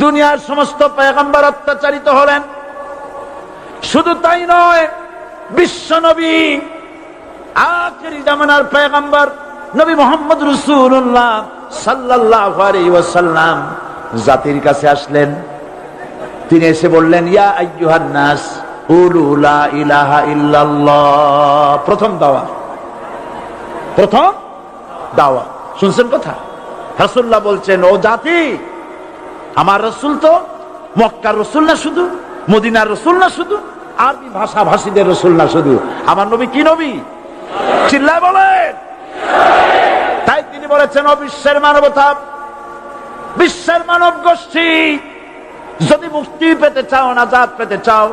দুনিয়ার সমস্ত পয়গম্বর অত্যাচারিত হলেন। শুধু তাই নয়, বিশ্ব নবী আখিরি জামানার পয়গম্বর নবী মুহাম্মদ রাসূলুল্লাহ সাল্লাল্লাহু আলাইহি ওয়াসাল্লাম জাতির কাছে আসলেন। তিনি এসে বললেন, ইয়া আইয়ুহান নাস কুলু লা ইলাহা ইল্লাল্লাহ। প্রথম দাওয়া শুনছেন কথা? রাসূলুল্লাহ বলছেন, ও জাতি, আমার রাসূল তো মক্কার রাসূল না শুধু, মদিনার রাসূল না শুধু, আরবি ভাষা ভাষীদের রাসূল না শুধু, আমার নবী কি নবী? চিল্লায় বলেন। তাই তিনি বলেছেন, ও বিশ্বের মানবতা, বিশ্বের মানব গোষ্ঠী, যদি মুক্তি পেতে চাও, নাজাত পেতে চাও,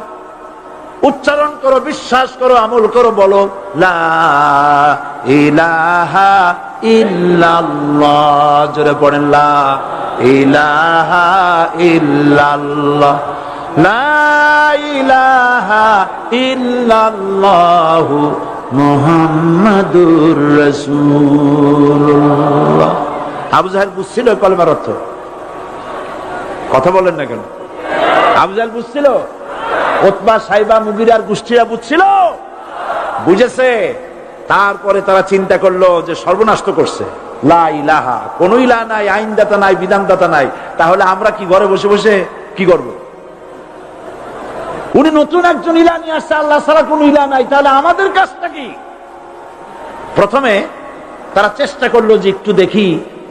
উচ্চারণ করো, বিশ্বাস করো, আমল করো, বলো লা ইলাহা ইল্লাল্লাহ। জোরে পড়েন, লা ইলাহা ইল্লাল্লাহ, লা ইলাহা ইল্লাল্লাহ মুহাম্মাদুর রাসূলুল্লাহ। আবু জাহেল বুঝছিল কলেমার অর্থ? কথা বলেন না কেন? আবু জাহেল বুঝছিল? উতবা, সাইবা, মুগিরার গোষ্ঠীরা বুঝছিল? বুঝেছে। তারপরে তারা চিন্তা করলো যে সর্বনাশ তো করছে, লা ইলাহা, কোন ইলাহা নাই, আইনদাতা নাই, বিধানদাতা নাই, তাহলে আমরা কি ঘরে বসে বসে কি করব? উনি নতুন একজন ইলাহ নিয়ে আসছে, আল্লাহ ছাড়া কোন ইলাহ নাই, তাহলে আমাদের কাজটা কি? প্রথমে তারা চেষ্টা করলো যে একটু দেখি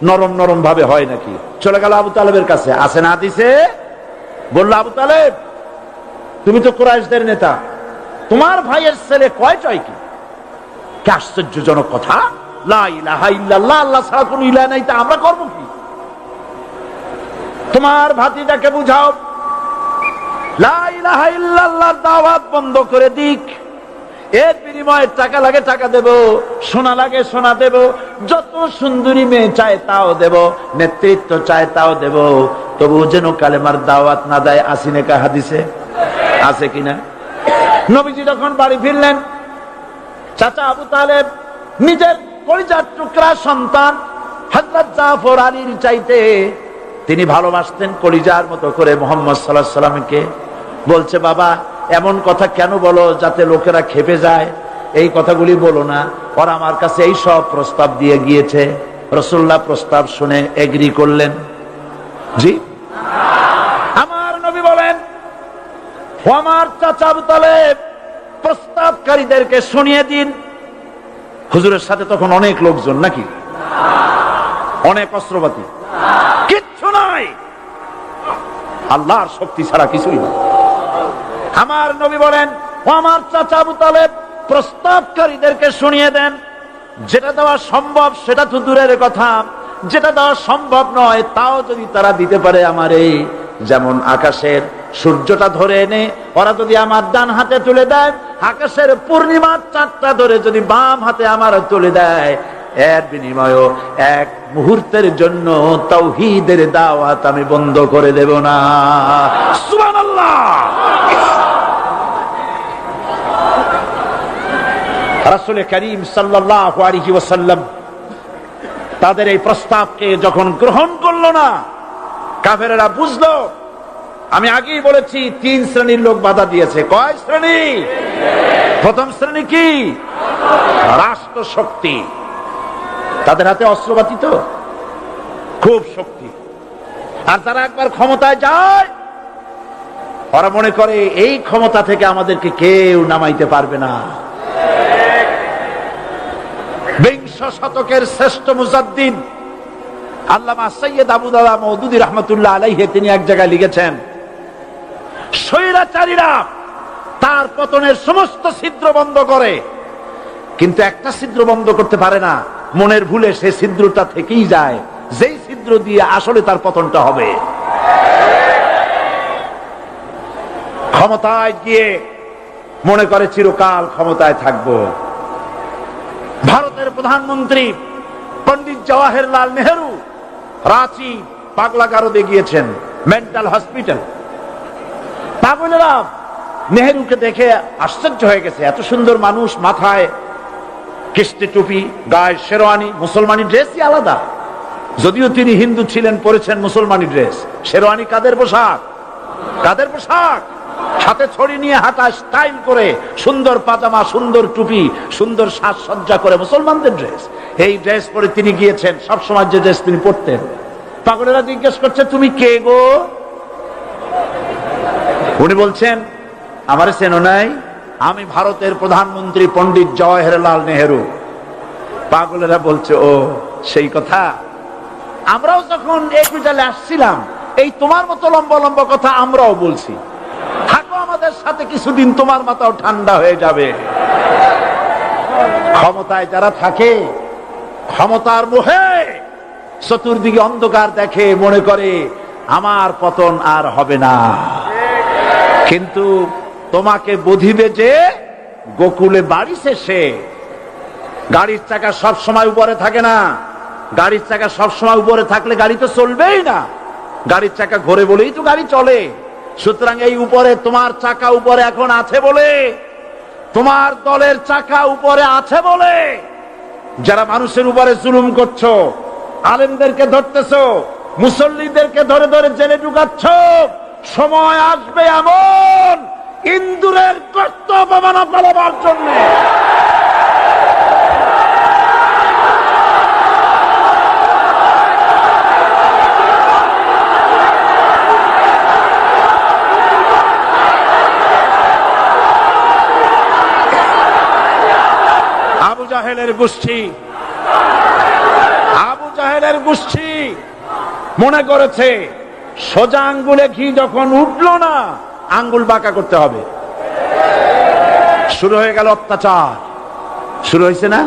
নরম নরম ভাবে হয় নাকি। চলে গেল আবু তালেবের কাছে, আসে না হাদিসে বললো, আবু তালেব, তুমি তো কুরাইশদের নেতা, তোমার ভাইয়ের ছেলে কয়টাই কি? কি আশ্চর্যজনক কথা! লা ইলাহা ইল্লাল্লাহ, আল্লাহ ছাড়া কোন ইলাহ নাই, তা আমরা করব কি? তোমার ভাতিজাকে বুঝাও লা ইলাহা ইল্লাল্লাহর দাওয়াত বন্ধ করে দিক, এর বিনিময়ে টাকা লাগে টাকা দেব, সোনা লাগে সোনা দেব, যত সুন্দরী মেয়ে চায় তাও দেব, নেতৃত্ব চায় তাও দেব, তবু যেন কালেমার দাওয়াত না দেয়। আসিনে কা হাদিসে আছে কিনা? নবীজি যখন বাড়ি ফিরলেন, চাচা আবু তালেব নিজের কলিজার টুকরা সন্তান হযরত জাফর আলীর চাইতে তিনি ভালোবাসতেন কলিজার মতো করে মুহাম্মদ সাল্লাল্লাহু আলাইহি সাল্লামকে। বলছে, বাবা, এমন কথা কেন বলো যাতে লোকেরা খেপে যায়? এই কথাগুলি বলো না, ওরা আমার কাছে এই সব প্রস্তাব দিয়ে গিয়েছে। রাসূলুল্লাহ প্রস্তাব শুনে এগ্রি করলেন। জি, আমার নবী বলেন, ও আমার চাচা আবু তালেব, প্রস্তাবকারীদেরকে শুনিয়ে দিন। হুজুরের সাথে তখন অনেক লোকজন নাকি? অনেক অস্ত্রপাতি? কিচ্ছু নাই, আল্লাহর শক্তি ছাড়া কিছুই না। আমার নবী বলেন, ও আমার চাচা আবু তালেব, প্রস্তাবকারীদেরকে শুনিয়ে দেন। যেটা দেওয়া সম্ভব সেটা তো দূরের কথা, যেটা দেওয়া সম্ভব নয় তাও যদি তারা দিতে পারে আমারে, যেমন আকাশের সূর্যটা ধরে এনে ওরা যদি আমার ডান হাতে তুলে দেয়, আকাশের পূর্ণিমার চাঁদটা ধরে যদি বাম হাতে আমার তুলে দেয়, এর বিনিময়ে এক মুহূর্তের জন্য তাওহীদের দাওয়াত আমি বন্ধ করে দেব না। সুবহানাল্লাহ। রাসূল করিম সাল্লাল্লাহু আলাইহি ওয়াসাল্লাম তাদের এই প্রস্তাবকে যখন গ্রহণ করলো না, কাফেরেরা বুঝলো। আমি আগেই বলেছি, তিন শ্রেণীর লোক বাধা দিয়েছে। কয় শ্রেণী? প্রথম শ্রেণী কি? রাষ্ট্র শক্তি, তাদের হাতে অস্ত্রপাতি তো খুব শক্তি, আর তারা একবার ক্ষমতায় যায়, ওরা মনে করে এই ক্ষমতা থেকে আমাদেরকে কেউ নামাইতে পারবে না। বিংশ শতকের শ্রেষ্ঠ মুজাদ্দিদ আল্লামা সৈয়দ আবুল আলা মওদুদী রাহমাতুল্লাহ আলাইহি তিনি এক জায়গায় লিখেছেন, স্বৈরাচারীরা তার পতনের সমস্ত ছিদ্র বন্ধ করে, কিন্তু একটা ছিদ্র বন্ধ করতে পারে না, মনের ভুলে সে ছিদ্রটা থেকেই যায়, যেই ছিদ্র দিয়ে আসলে তার পতনটা হবে। ক্ষমতায় গিয়ে মনে করে চিরকাল ক্ষমতায় থাকবো। ভারতের প্রধানমন্ত্রী পণ্ডিত জওয়াহরলাল নেহেরু রাঁচি পাগলাগারদে গিয়েছেন, মেন্টাল হসপিটাল। পাগলেরা নেহেরুকে দেখে আশ্চর্য হয়ে গেছে, এত সুন্দর মানুষ, মাথায় কিস্তি টুপি, গায়ে শেরওয়ানি, মুসলমানি ড্রেসই আলাদা। যদিও তিনি হিন্দু ছিলেন, পরেছেন মুসলমানি ড্রেস। শেরওয়ানি কাদের পোশাক? কাদের পোশাক? হাতে ছড়ি নিয়ে হাঁটা, স্টাইল করে, সুন্দর পাজামা, সুন্দর টুপি, সুন্দর সাজসজ্জা করে মুসলমানদের ড্রেস। এই ড্রেস পরে তিনি গিয়েছেন। সবসময় যে ড্রেস তিনি পরতেন। পাগলেরা জিজ্ঞেস করছে, তুমি কে গো? উনি বলছেন, আমারে চেনো নাই? আমি ভারতের প্রধানমন্ত্রী পণ্ডিত জওহরলাল নেহেরু। পাগলেরা বলছে, ও সেই কথা। আমরাও যখন ক্যাপিটালে আসছিলাম, এই তোমার মতো লম্বা লম্বা কথা আমরাও বলছি। থাকো আমাদের সাথে কিছুদিন, তোমার মাথাও ঠান্ডা হয়ে যাবে। ক্ষমতায় যারা থাকে, ক্ষমতার মোহে চতুর্দিকে অন্ধকার দেখে, মনে করে আমার পতন আর হবে না। কিন্তু তোমাকে বুঝিবে যে গোকুলে বাড়ি শেষে। গাড়ির চাকা সব সময় উপরে থাকে না। গাড়ির চাকা সব সময় উপরে থাকলে গাড়ি তো চলবেই না। গাড়ির চাকা ঘোরে বলেই তো গাড়ি চলে। সুতরাং এই উপরে, তোমার চাকা উপরে এখন আছে বলে, তোমার দলের চাকা উপরে আছে বলে যারা মানুষের উপরে জুলুম করছো, আলেমদেরকে ধরতেছো, মুসল্লিদেরকে ধরে ধরে জেলে ঢুকাচ্ছ, সময় আসবে এমন ইন্দুরের গর্ত অপমানা পালাবার জন্য। আবু জাহেলের গোষ্ঠী, আবু জাহেলের গোষ্ঠী মনে করেছে সোজা আঙ্গুলে ঘি যখন উঠলো না, আঙ্গুল বাঁকা করতে হবে। শুরু হয়ে গেল অত্যাচার। শুরু হয়েছে না?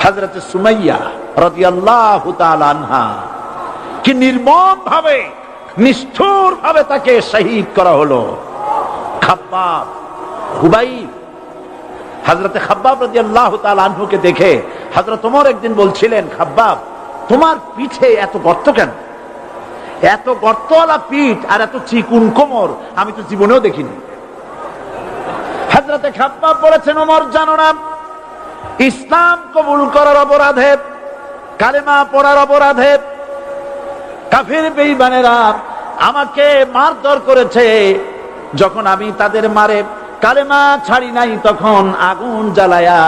হযরত সুমাইয়া রাদিয়াল্লাহু তাআলা আনহা কি নির্মম ভাবে, নিষ্ঠুর ভাবে তাকে শহীদ করা হলো। খাব্বাব, হুবাইব, হযরত খাব্বাব রাদিয়াল্লাহু তাআলা আনহুকে দেখে হযরত ওমর একদিন বলছিলেন, খাব্বাব, তোমার পিঠে এত গর্ত কেন? এত গর্তওয়ালা পিঠ আর এত চিকুন কোমর আমি তো জীবনেও দেখিনি। হযরত খাব্বাব বলেছেন, ওমর জানো না, ইসলাম কবুল করার অপরাধে, কালেমা পড়ার অপরাধে কাফির বেঈমানেরা আমাকে মারধর করেছে। যখন আমি তাদের মারে কালেমা ছাড়ি নাই, তখন আগুন জ্বালায়া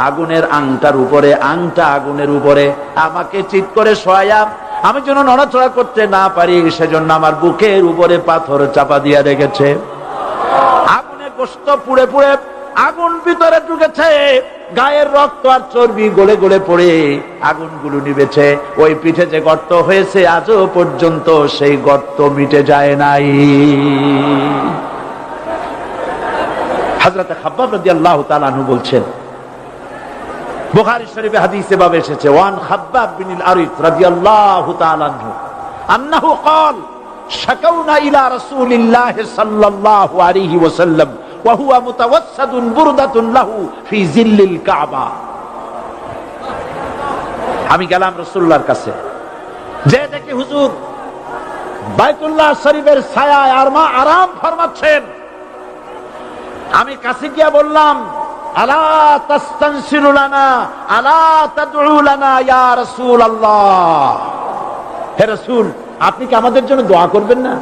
আগুনের আংটার উপরে, আংটা আগুনের উপরে আমাকে চিৎ করে শোয়ায়া, আমি যেন নড়াচড়া করতে না পারি সেজন্য আমার বুকের উপরে পাথর চাপা দিয়া রেখেছে। আগুনে গোশত পুড়ে পুড়ে আগুন ভিতরে ঢুকেছে, গায়ের রক্ত আর চর্বি গলে গলে পড়ে আগুনগুলো নিভেছে। ওই পিঠে যে গর্ত হয়েছে আজও পর্যন্ত সেই গর্ত মিটে যায় নাই। হযরত খাব্বাব রাদিয়াল্লাহু তাআলা আনহু বলছেন, বুখারী শরীফে হাদিসে ভাবে এসেছে, ওয়ান খাব্বাব বিনুল আরিত রাদিয়াল্লাহু তাআলা আনহু আন্নাহু قال শাকাউনা ইলা রাসূলিল্লাহ সাল্লাল্লাহু আলাইহি ওয়াসাল্লাম ওয়া হুয়া মুতাওয়াসসাদুন বুরদাতুন লাহু ফি জিল্লিল কাবা। আমি গেলাম রাসূলুল্লাহর কাছে, যে দেখি হুজুর বাইতুল্লাহ শরীফের ছায়ায় আরাম ফরমাচ্ছেন। আমি কাছে গিয়া বললাম, আলা তাস্তানসিরু লানা, আলা তাদউ লানা ইয়া রাসূলুল্লাহ। হে রাসূল, আপনি কি আমাদের জন্য দোয়া করবেন না?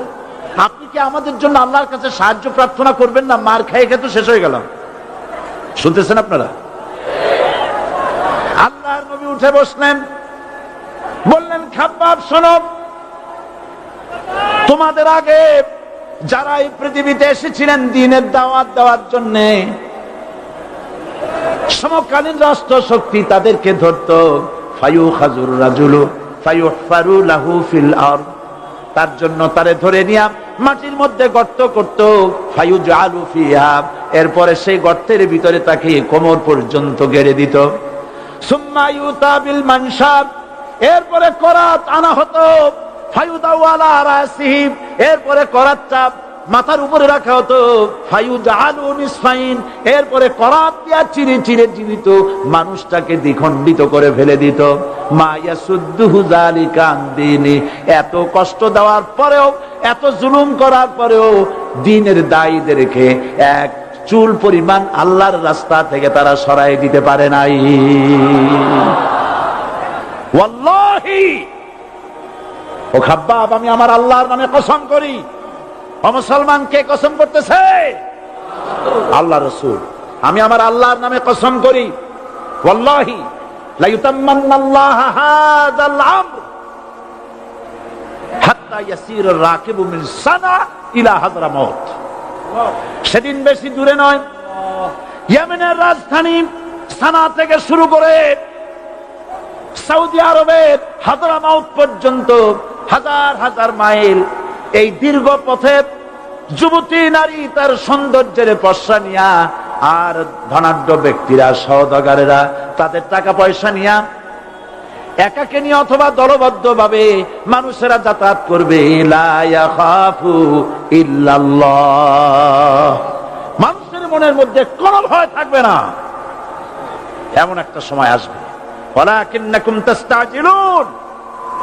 আপনি কি আমাদের জন্য আল্লাহর কাছে সাহায্য প্রার্থনা করবেন না? মার খেয়ে খেয়ে তো শেষ হয়ে গেলাম। শুনতেছেন আপনারা? আল্লাহর নবী উঠে বসলেন, বললেন, খাব্বাব শোনো, তোমাদের আগে যারা এই পৃথিবীতে এসেছিলেন দ্বীনের দাওয়াত দেওয়ার জন্য, সমকালীন রাষ্ট্র শক্তি তাদেরকে ধরত, ফায়ুখাজুর রাজুলু ফায়ুহফারু লাহু ফিল আরদ, তার জন্য তারে ধরে নিয়া মাটির মধ্যে গর্ত করত, ফায়ুজআলু ফিহা, এরপরে সেই গর্তের ভিতরে তাকে কোমর পর্যন্ত গেড়ে দিত। সুম্মা ইউতা বিল মানশাব, এরপরে করাত আনা হতো, ফায়ুদাউ আলা রাসিহি, এরপরে করাতটা মাথার উপরে রাখা হতো, ফায়ুজআলু নিসফাইন, এরপরে করাত দিয়া চিরে চিরে জীবিত মানুষটাকে দ্বিখণ্ডিত করে ফেলে দিত। মা ইয়াসুদ্দুহু যালিকা আন দীনি, এত কষ্ট দেওয়ার পরেও, এত জুলুম করার পরেও দ্বীনের দায়ীদেরকে এক চুল পরিমাণ আল্লাহর রাস্তা থেকে তারা সরাই দিতে পারে নাই। ওয়াল্লাহি, ও খাব্বাব, আমি আমার আল্লাহর নামে কসম করি। ও মুসলমান, কে কসম করতেছে? আল্লাহ রাসূল। আমি আমার আল্লাহর নামে কসম করি, ওয়াল্লাহি লা ইউতাম্মান্নাল্লাহু হাযাল আমর হাত্তা ইয়াসিরুর রাকিবু মিন সানা ইলা হাযরামাউত। সেদিন বেশি দূরে নয়, ইয়েমেনের রাজধানী সানা থেকে শুরু করে সৌদি আরবের হাযরামাউত পর্যন্ত হাজার হাজার মাইল এই দীর্ঘ পথে যুবতী নারী তার সৌন্দর্যের পশ্চা নিয়া, আর ধনাঢ্য ব্যক্তিরা, সওদাগরেরা তাদের টাকা পয়সা নিয়া একাকে নিয়ে অথবা দলবদ্ধ ভাবে মানুষেরা যাতায়াত করবে। লা ইয়াখাফু ইল্লাল্লাহ, মানুষের মনের মধ্যে কোনো ভয় থাকবে না। এমন একটা সময় আসবে, ওয়ালাকিন্নাকুম তাস্তাজিলুন,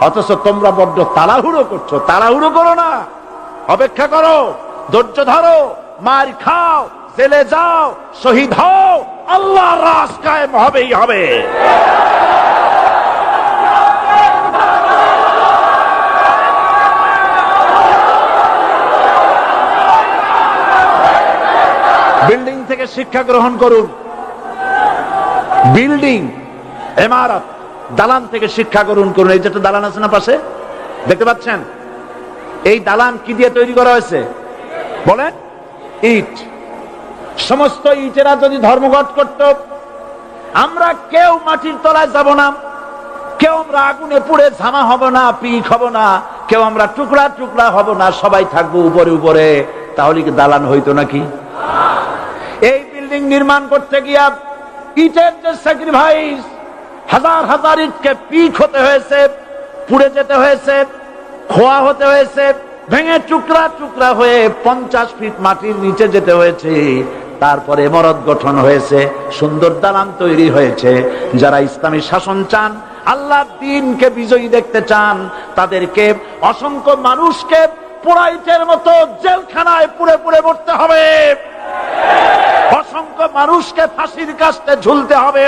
অথচ তোমরা বড্ড তাড়াহুড়ো করছো। তাড়াহুড়ো করো না, অপেক্ষা করো, ধৈর্য ধরো, মার খাও, জেলে যাও, শহীদ হও, আল্লাহর রাজ কায়েম হবেই হবে। বিল্ডিং থেকে শিক্ষা গ্রহণ করুন। বিল্ডিং, ইমারত, দালান থেকে শিক্ষা গ্রহণ করুন। এই যেটা দালান আছে না পাশে, দেখতে পাচ্ছেন? এই দালান কি দিয়ে তৈরি করা হয়েছে বলেন? ইট। সমস্ত ইটেরা যদি ধর্মঘট করত, আমরা কেউ মাটির তলায় যাব না, কেউ আমরা আগুনে পুড়ে ঝামা হব না, পিক হব না, কেউ আমরা টুকরা টুকরা হব না, সবাই থাকবো উপরে উপরে, তাহলে কি দালান হইতো নাকি? এই বিল্ডিং নির্মাণ করতে গিয়া ইটের যে স্যাক্রিফাইস, হাজার হাজার ইটকে পিক হতে হয়েছে, পুড়ে যেতে হয়েছে, খোয়া হতে হয়েছে, ভেঙে টুকরা টুকরা হয়ে 50 ফিট মাটির নিচে যেতে হয়েছে, তারপরে ইমারত গঠন হয়েছে, সুন্দর দালান তৈরি হয়েছে। যারা ইসলামী শাসন চান, আল্লাহর দ্বীনকে বিজয়ী দেখতে চান, তাদেরকে অসংখ্য মানুষকে পোড়াইটের মতো জেলখানায় পুড়ে পুড়ে মরতে হবে, অসংখ্য মানুষকে ফাঁসির কাস্তে ঝুলতে হবে,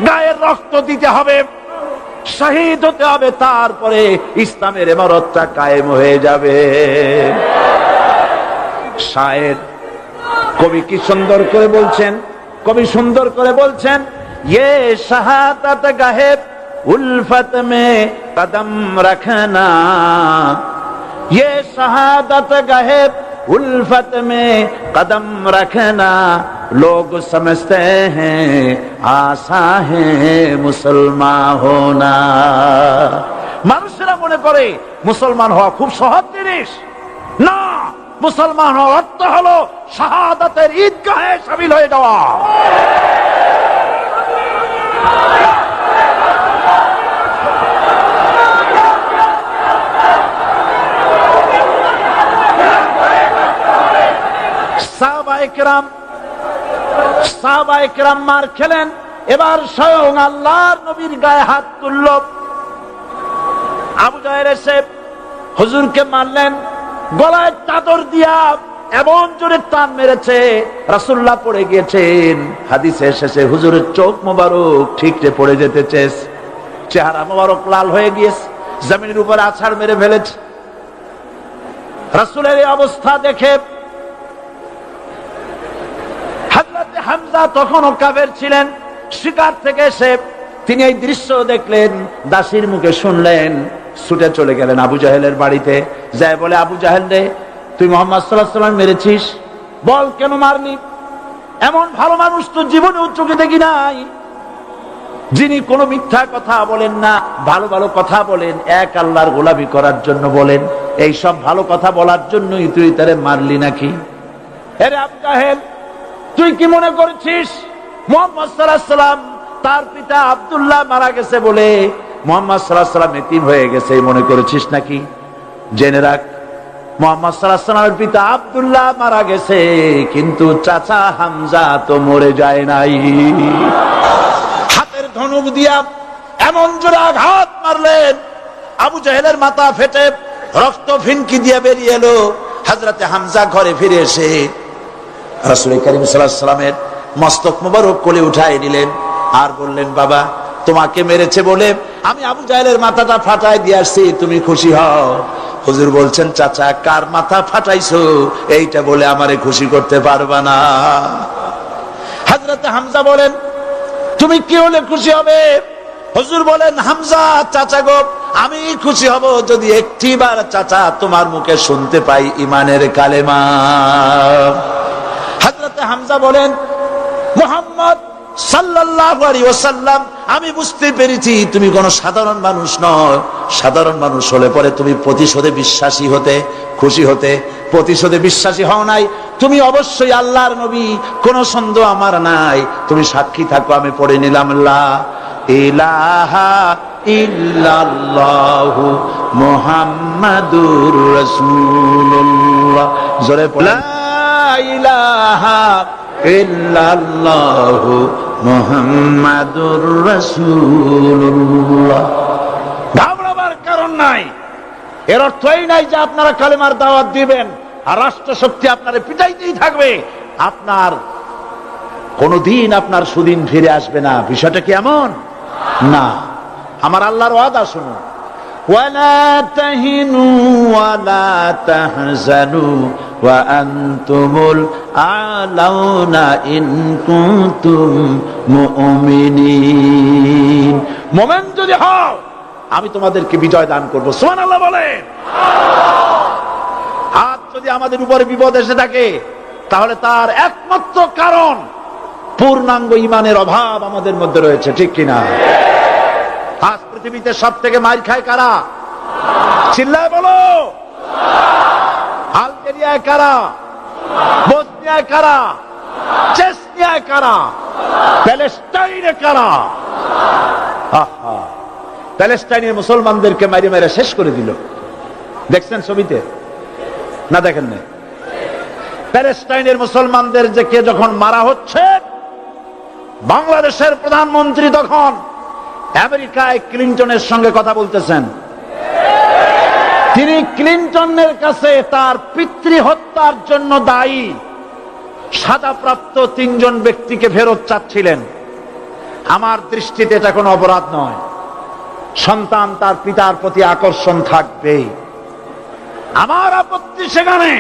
গায়ের রক্ত দিতে হবে, শহীদ হতে হবে, তারপরে ইসলামের ইমারতটা কায়েম হয়ে যাবে। শায়ের, কবি কি সুন্দর করে বলছেন, কবি সুন্দর করে বলছেন, ये शहादत गाहे उल्फत में कदम रखना, ये शहादत गाहे उल्फत में कदम रखना, लोग समझते हैं आसा है मुसलमान होना। মানুষেরা মনে করে মুসলমান হওয়া খুব সহজ জিনিস। না, মুসলমান হওয়ার অর্থ হলো শাহাদাতের ঈদগাহে শামিল হয়ে যাওয়া। সাহাবায়ে কেরাম মার খেলেন, এবার স্বয়ং আল্লাহর নবীর গায়ে হাত তুলল। আবু জাহেল এসে হুজুরকে মারলেন, গলায় চাদর দিয়া এমন জোরে টান মেরেছে, রাসূলুল্লাহ পড়ে গিয়েছেন। হাদিসে এসেছে হুজুরের চোখ মোবারক ঠিকরে পড়ে যেতেছে, চেহারা মোবারক লাল হয়ে গিয়েছে, জমিনের উপরে আছাড় মেরে ফেলেছে। রাসূলের এই অবস্থা দেখে হযরত হামজা তখনও কাফের ছিলেন, শিকার থেকে এসে তিনি এই দৃশ্য দেখলেন, দাসীর মুখে শুনলেন, ছুটে চলে গেলেন আবু জাহেলের বাড়িতে। যায় বলে, আবু জাহেল রে, তুই মুহাম্মদ সাল্লাল্লাহু আলাইহি ওয়াসাল্লাম মেরেছিস, বল কেন মারলি? এমন ভালো মানুষ তো জীবনেও চোখে দেখি নাই, যিনি কোনো মিথ্যা কথা বলেন না, ভালো ভালো কথা বলেন, এক আল্লাহর গোলামি করার জন্য বলেন। এই সব ভালো কথা বলার জন্যই তুই তারে মারলি নাকি? আরে আবু জাহেল, তুই কি মনে করেছিস মুহাম্মদ সাল্লাল্লাহু আলাইহি ওয়াসাল্লাম তার পিতা আব্দুল্লাহ মারা গেছে বলে মুহাম্মদ সাল্লাল্লাহু আলাইহি ওয়াসাল্লাম এতিম হয়ে গেছে মনে করেছিস নাকি? জেনে রাখ, মুহাম্মদ সাল্লাল্লাহু আলাইহি ওয়াসাল্লামের পিতা আব্দুল্লাহ মারা গেছে, কিন্তু চাচা হামজা তো মরে যায় নাই। হাতের ধনুক দিয়া এমন জোরে আঘাত মারলেন, আবু জাহেলের মাথা ফেটে রক্ত ফিনকি দিয়ে বেরিয়ে এলো। হযরতে হামজা ঘরে ফিরে এসে রাসূল করিম সাল্লাল্লাহু আলাইহি ওয়াসাল্লামের মস্তক মোবারক কোলে উঠায় নিলেন আর বললেন, বাবা, তোমাকে মেরেছে বলে আমি আবু জাহেলের মাথাটা ফাটাই দিয়ে আসছি, তুমি খুশি হও। হুজুর বলছেন, চাচা কার মাথা ফাটাইছো এইটা বলে আমারে খুশি করতে পারবা না। হযরত হামজা বলেন, তুমি কি হলে খুশি হবে? হুজুর বলেন, হামজা চাচা গো, আমি খুশি হব যদি একটিবার চাচা তোমার মুখে শুনতে পাই ঈমানের কালেমা। হযরত হামজা বলেন, মুহাম্মদ সাল্লাল্লাহু আলাইহি ওয়াসাল্লাম, আমি বুঝতে পেরেছি তুমি কোন সাধারণ মানুষ নয়। সাধারণ মানুষ হলে পরে তুমি প্রতিশোধে বিশ্বাসী হতে, খুশি হতে। প্রতিশোধে বিশ্বাসী হও নাই, তুমি অবশ্যই আল্লাহর নবী, কোন সন্দেহ আমার নাই। তুমি সাক্ষী থাকো, আমি পড়ে নিলাম, লা ইলাহা ইল্লাল্লাহু মুহাম্মাদুর রাসূলুল্লাহ। জোরে পড়ে, লা ইলাহা ইল্লাল্লাহু মুহাম্মাদুর রাসূলুল্লাহ। ঘাবড়াবার কারণ নাই। এর অর্থ এই নাই যে আপনারা কালেমার দাওয়াত দিবেন আর রাষ্ট্রশক্তি আপনারে পিটাইতেই থাকবে, আপনার কোনদিন আপনার সুদিন ফিরে আসবে না। বিষয়টা কি এমন না। আমার আল্লাহর ওয়াদা শুনুন, ওয়ালা তাহিনু ওয়ালা তাহজানু ওয়া আনতুমুল আলাউনা ইন কুনতুম মুমিনিন। মুমিন যদি হও আমি তোমাদেরকে বিজয় দান করব। সুবহানাল্লাহ বলেন। আজ যদি আমাদের উপরে বিপদ এসে থাকে তাহলে তার একমাত্র কারণ পূর্ণাঙ্গ ঈমানের অভাব আমাদের মধ্যে রয়েছে, ঠিক কিনা? আজ পৃথিবীতে সব থেকে মার খায় কারা? চিল্লায় বলো। আলজেরিয়ায় কারা? বসনিয়ায় কারা? চেচনিয়ায় কারা? প্যালেস্টাইনে কারা? প্যালেস্টাইনের মুসলমানদেরকে মারি মেরে শেষ করে দিল। দেখছেন ছবিতে না? দেখেন না? প্যালেস্টাইনের মুসলমানদের যে কে যখন মারা হচ্ছে, বাংলাদেশের প্রধানমন্ত্রী তখন আমেরিকায় ক্লিনটনের সঙ্গে কথা বলতেছেন। তিনি ক্লিনটনের কাছে তার পিতৃ হত্যার জন্য দায়ী সাজাপ্রাপ্ত 3 জন ব্যক্তিকে ফেরত চাচ্ছিলেন। আমার দৃষ্টিতে এটা কোনো অপরাধ নয়। সন্তান তার পিতার প্রতি আকর্ষণ থাকবে। আমার আপত্তি সেখানে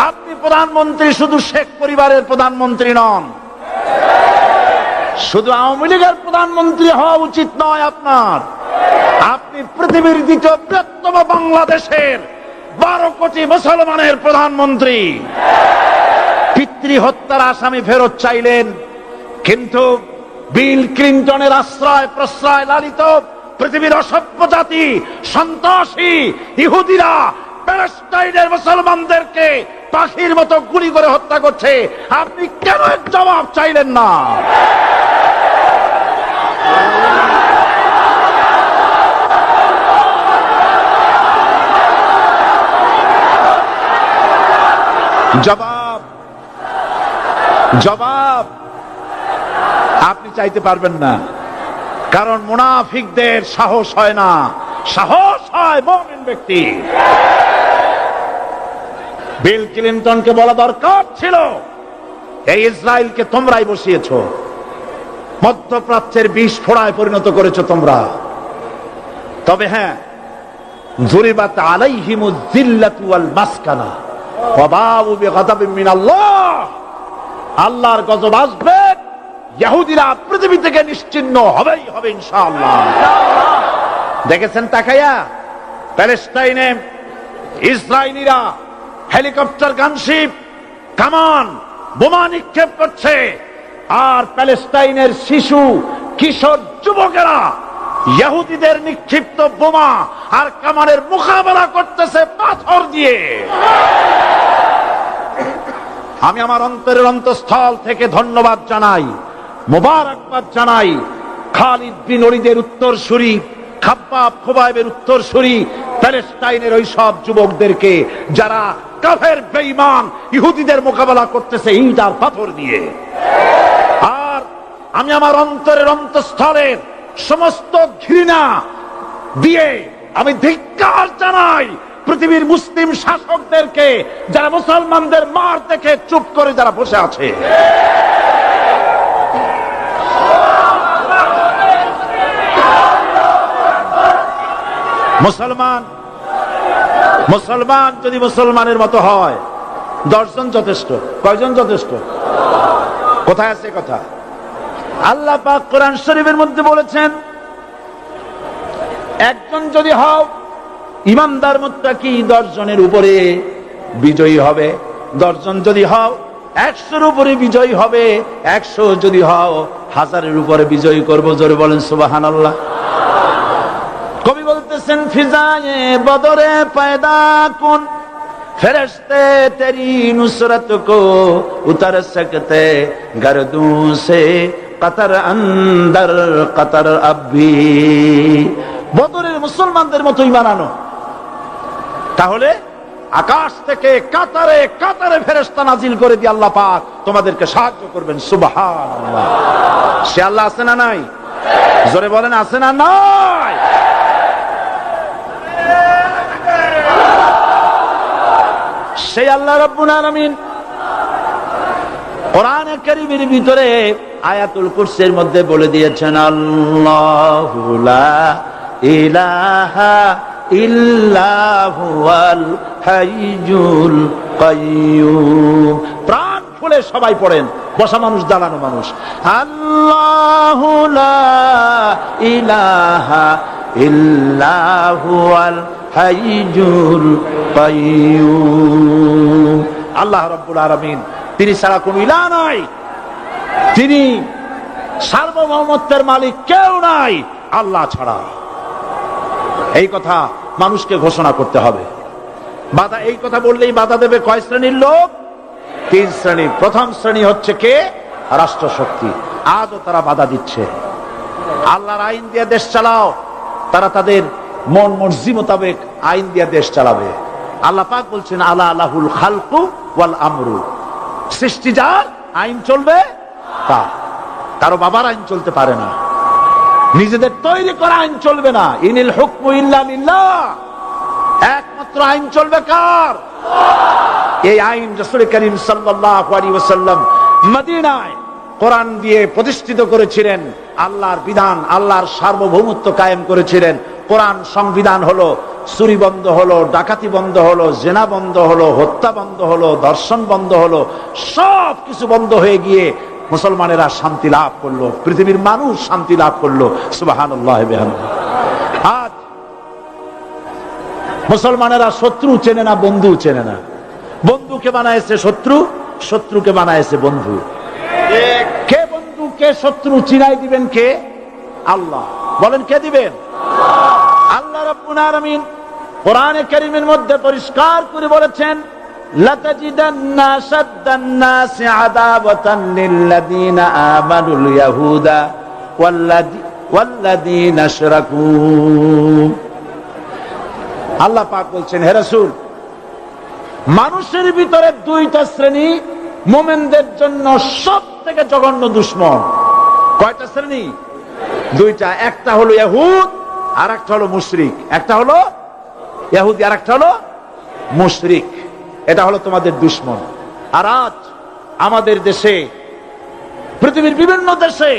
আপনি প্রধানমন্ত্রী শুধু শেখ পরিবারের প্রধানমন্ত্রী নন, শুধু আওয়ামী লীগের প্রধানমন্ত্রী হওয়া উচিত নয় আপনার। আপনি পৃথিবীর দ্বিতীয় বৃহত্তম বাংলাদেশের 12 কোটি মুসলমানের প্রধানমন্ত্রী। পিতৃ হত্যার আসামি ফেরত চাইলেন, কিন্তু বিল ক্লিনটনের আশ্রয় প্রশ্রয় লালিত পৃথিবীর অসভ্য জাতি সন্ত্রাসী ইহুদিরা প্যালেস্টাইনের মুসলমানদেরকে পাখির মতো গুলি করে হত্যা করছে। আপনি কেন এর জবাব চাইলেন না? জবাব আপনি চাইতে পারবেন না, কারণ মুনাফিকদের সাহস হয় না, সাহস হয় মুমিন ব্যক্তি। বিল ক্লিনটনকে বলা দরকার ছিল, এই ইসরায়েলকে তোমরাই বসিয়েছো, মধ্যপ্রাচ্যের বিষ ফোড়ায় পরিণত করেছো তোমরা। তবে হ্যাঁ, যুরিবাত আলাইহিমুয যিল্লাতু ওয়াল মাসকানা ওয়া বাউ বিগাদাবিন মিনাল্লাহ। আল্লাহর গজব আসবে, ইহুদিরা পৃথিবী থেকে নিশ্চিহ্ন হবেই হবে ইনশাআল্লাহ। দেখেছেন তাকাইয়া প্যালেস্টাইনে ইসরায়েলিরা হেলিকপ্টার, গানশিপ, কামান, বোমা নিক্ষেপ করছে, আর প্যালেস্টাইনের শিশু কিশোর যুবকেরা ইহুদিদের নিক্ষিপ্ত বোমা আর কামানের মোকাবেলা করতেছে পাথর দিয়ে। আমি আমার অন্তরের অন্তঃস্থল থেকে ধন্যবাদ জানাই, মোবারকবাদ জানাই খালিদ বিন ওলীদের উত্তরসূরি, খাব্বাব খুবাইবের উত্তরসূরি প্যালেস্টাইনের ওই সব যুবকদেরকে যারা কাফের বেঈমান ইহুদিদের মোকাবেলা করতেছে ইট আর পাথর দিয়ে। আর আমি আমার অন্তরের অন্তঃস্থলের সমস্ত ঘৃণা দিয়ে আমি ধিক্কার জানাই পৃথিবীর মুসলিম শাসকদেরকে, যারা মুসলমানদের মার দেখে চুপ করে যারা বসে আছে। মুসলমান যদি মুসলমানের মতো হয় 10 জন যথেষ্ট। কয়জন যথেষ্ট? কোথায় আছে কথা? আল্লাহ পাক কোরআন শরীফের মধ্যে বলেছেন, একজন যদি হও ইমানদার মুত্তাকি 10 জনের উপরে বিজয়ী হবে। 10 জন যদি হও 100-এর উপরে বিজয়ী হবে। 100 যদি হও 1000-এর উপরে বিজয়ী করব। জোরে বলেন সুবহানাল্লাহ। কবি বলতেছেন, ফিজায়ে বদরে পয়দা কুন ফেরেশতে তেরি নুসরত কো উতার সকতে গর্দু সে কতর আন্দর কতর আবি। বদরের মুসলমানদের মতো ঈমান আনো, তাহলে আকাশ থেকে কাতারে কাতারে ফেরেশতা নাজিল করে দিয়ে আল্লাহ পাক তোমাদেরকে সাহায্য করবেন। সুবহানাল্লাহ। সে আল্লাহ আছে না নাই? জোরে বলেন, আছে না নাই? সেই আল্লাহ রাব্বুল আলামিন কোরআনে কারীমের ভিতরে আয়াতুল কুরসির মধ্যে বলে দিয়েছেন, আল্লাহু লা ইলাহা ইল্লা হুয়াল হাইয়ুল কাইয়্যুম। প্রাণ খুলে সবাই পড়েন, বসা মানুষ দাঁড়ানো মানুষ। আল্লাহু লা ইলাহা ইল্লা হুয়াল হাইয়ুল কাইয়্যুম। আল্লাহ রাব্বুল আলামিন, তিনি ছাড়া কোনো ইলাহ নাই, তিনি সার্বভৌমত্বের মালিক, কেউ নাই আল্লাহ ছাড়া। এই কথা মানুষকে ঘোষণা করতে হবে। বাধা, এই কথা বললেই বাধা দেবে কয় শ্রেণীর লোক? 3 শ্রেণী। প্রথম শ্রেণী হচ্ছে কে? রাষ্ট্রশক্তি। আজও তারা বাধা দিচ্ছে। আল্লাহর আইন দিয়ে দেশ চালাও, তারা তাদের মন মর্জি মোতাবেক আইন দিয়ে দেশ চালাবে। আল্লাহ পাক বলছেন, আলা লাহুল খালকু ওয়াল আমরু। সৃষ্টি যার, আইন চলবে তার। কারো বাবার আইন চলতে পারে না, নিজেদের তৈরি করা আইন চলবে না। ইনিল হুকমু ইল্লা লিল্লাহ। একমাত্র আইন চলবে কার? এই আইন রাসূল করিম সাল্লাল্লাহু আলাইহি ওয়াসাল্লাম মদিনায় কোরআন দিয়ে প্রতিষ্ঠিত করেছিলেন। আল্লাহর বিধান, আল্লাহর সার্বভৌমত্ব কায়েম করেছিলেন। কোরআন সংবিধান হলো, চুরি বন্ধ হলো, ডাকাতি বন্ধ হলো, জেনা বন্ধ হলো, হত্যা বন্ধ হলো, ধর্ষণ বন্ধ হলো, সব কিছু বন্ধ হয়ে গিয়ে মুসলমানেরা শান্তি লাভ করলো, পৃথিবীর মানুষ শান্তি লাভ করলো। সুবহানাল্লাহ বিহামদিহি। আজ মুসলমানেরা শত্রু চেনে না, বন্ধু চেনে না। বন্ধুকে বানায়েছে শত্রু, শত্রুকে বানায়েছে বন্ধু। কে বন্ধু কে শত্রু চিনাই দিবেন কে? আল্লাহ। বলেন, কে দিবেন? আল্লাহ রাব্বুল আলামিন কোরআনে কারীমের মধ্যে পরিষ্কার করে বলেছেন, লাতাজিদান্না আশাদ্দান নাসি আদাওয়াতান লিল্লাযীনা আমানুল ইয়াহুদা ওয়াল্লাযীনা আশরাকু। আল্লাহ পাক বলছেন, হে রাসূল, মানুষের ভিতরে 2টা শ্রেণী মুমিনদের জন্য সবথেকে জঘন্য দুশমন। কয়টা শ্রেণী? 2টা। একটা হলো ইহুদ, আর একটা হলো মুশরিক। একটা হলো ইহুদি, আর একটা হলো মুশরিক। এটা হলো তোমাদের দুশমন। আর আজ আমাদের দেশে, পৃথিবীর বিভিন্ন দেশে